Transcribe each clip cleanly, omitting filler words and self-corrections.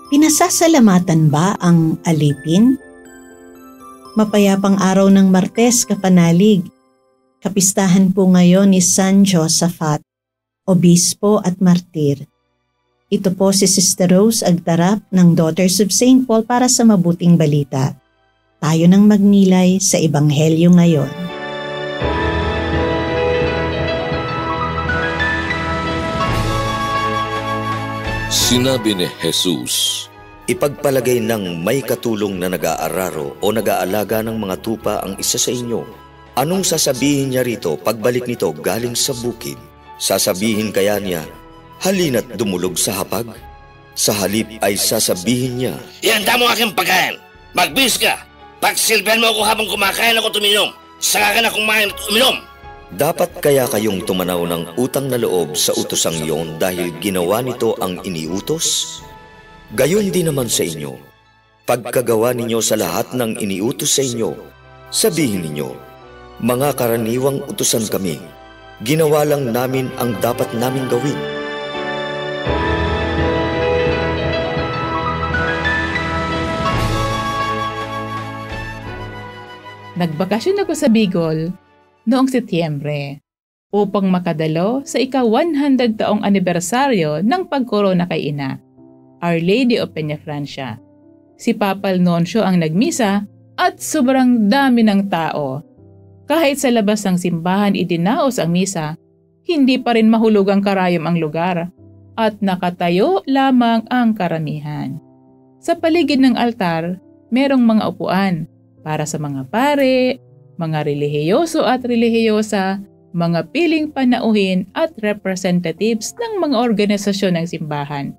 Pinasasalamatan ba ang alipin? Mapayapang araw ng Martes, kapanalig. Kapistahan po ngayon ni San Josaphat, Obispo at Martir. Ito po si Sister Rose Agtarap ng Daughters of St. Paul para sa mabuting balita. Tayo nang magnilay sa Ebanghelyo ngayon. Sinabi ni Jesus, "Ipagpalagay ng may katulong na nag-aararo o nag-aalaga ng mga tupa ang isa sa inyo. Anong sasabihin niya rito pagbalik nito galing sa bukid? Sasabihin kaya niya, halina't dumulog sa hapag? Sa halip ay sasabihin niya, ihanda mo aking pagkain, magbihis ka, pagsilbihan mo ako habang kumakain ako tuminom, saka ka na kumain at uminom." Dapat kaya kayong tumanaw ng utang na loob sa utosang iyon dahil ginawa nito ang iniutos? Gayon din naman sa inyo. Pagkagawa ninyo sa lahat ng iniutos sa inyo, sabihin ninyo, mga karaniwang utusan kami, ginawa lang namin ang dapat naming gawin. Nagbakasyon ako sa Bicol noong Setyembre upang makadalo sa ika-100 taong anibersaryo ng pagkorona kay Ina, Our Lady of Peñafrancia. Si Papal Nuncio ang nagmisa at sobrang dami ng tao. Kahit sa labas ng simbahan idinaos ang misa, hindi pa rin mahulugang karayom ang lugar at nakatayo lamang ang karamihan. Sa paligid ng altar, merong mga upuan para sa mga pare, mga relihiyoso at relihiyosa, mga piling panauhin at representatives ng mga organisasyon ng simbahan.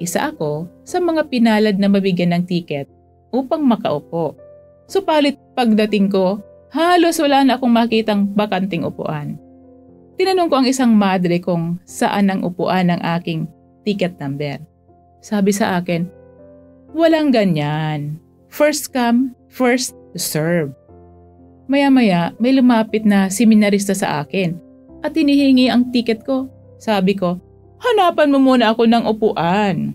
Isa ako sa mga pinalad na mabigyan ng tiket upang makaupo. Supalit pagdating ko, halos wala na akong makitang bakanting upuan. Tinanong ko ang isang madre kung saan ang upuan ng aking ticket number. Sabi sa akin, walang ganyan. First come, first serve. Maya-maya may lumapit na seminarista sa akin at hinihingi ang ticket ko. Sabi ko, hanapan mo muna ako ng upuan.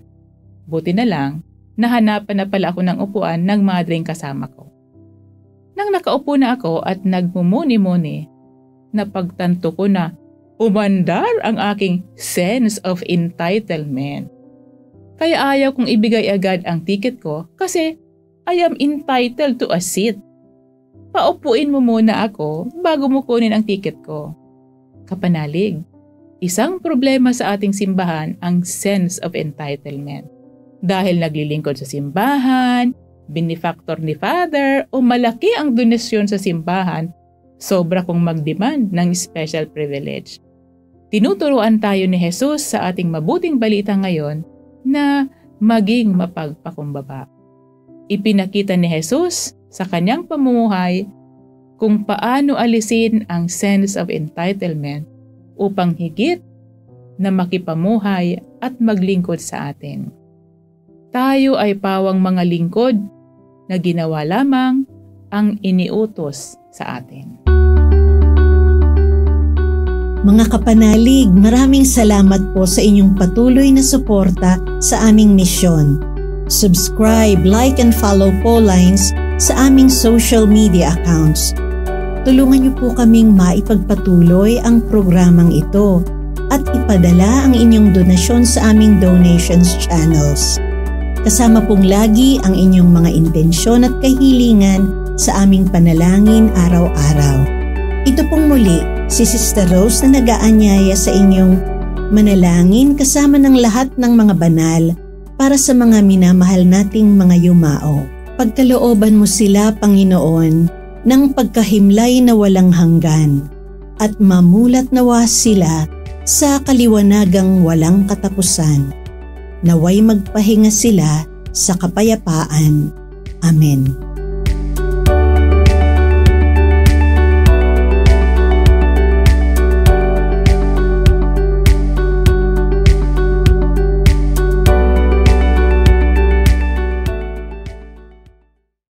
Buti na lang, nahanapan na pala ako ng upuan ng madring kasama ko. Nang nakaupo na ako at nagmumuni-muni, napagtanto ko na umandar ang aking sense of entitlement. Kaya ayaw kong ibigay agad ang ticket ko kasi I am entitled to a seat. Paupuin mo muna ako bago mo kunin ang ticket ko. Kapanalig, isang problema sa ating simbahan ang sense of entitlement. Dahil naglilingkod sa simbahan, benefactor ni Father o malaki ang donasyon sa simbahan, sobra kong mag-demand ng special privilege. Tinuturuan tayo ni Jesus sa ating mabuting balita ngayon na maging mapagpakumbaba. Ipinakita ni Jesus sa kanyang pamumuhay kung paano alisin ang sense of entitlement upang higit na makipamuhay at maglingkod sa atin. Tayo ay pawang mga lingkod na ginawa lamang ang iniutos sa atin. Mga kapanalig, maraming salamat po sa inyong patuloy na suporta sa aming misyon. Subscribe, like, and follow Paulines sa aming social media accounts. Tulungan niyo po kaming maipagpatuloy ang programang ito at ipadala ang inyong donasyon sa aming donations channels. Kasama pong lagi ang inyong mga intensyon at kahilingan sa aming panalangin araw-araw. Ito pong muli si Sister Rose na nag-aanyaya sa inyong manalangin kasama ng lahat ng mga banal para sa mga minamahal nating mga yumao. Pagkalooban mo sila, Panginoon, ng pagkahimlay na walang hanggan at mamulat nawa sila sa kaliwanagang walang katapusan. Naway magpahinga sila sa kapayapaan. Amen.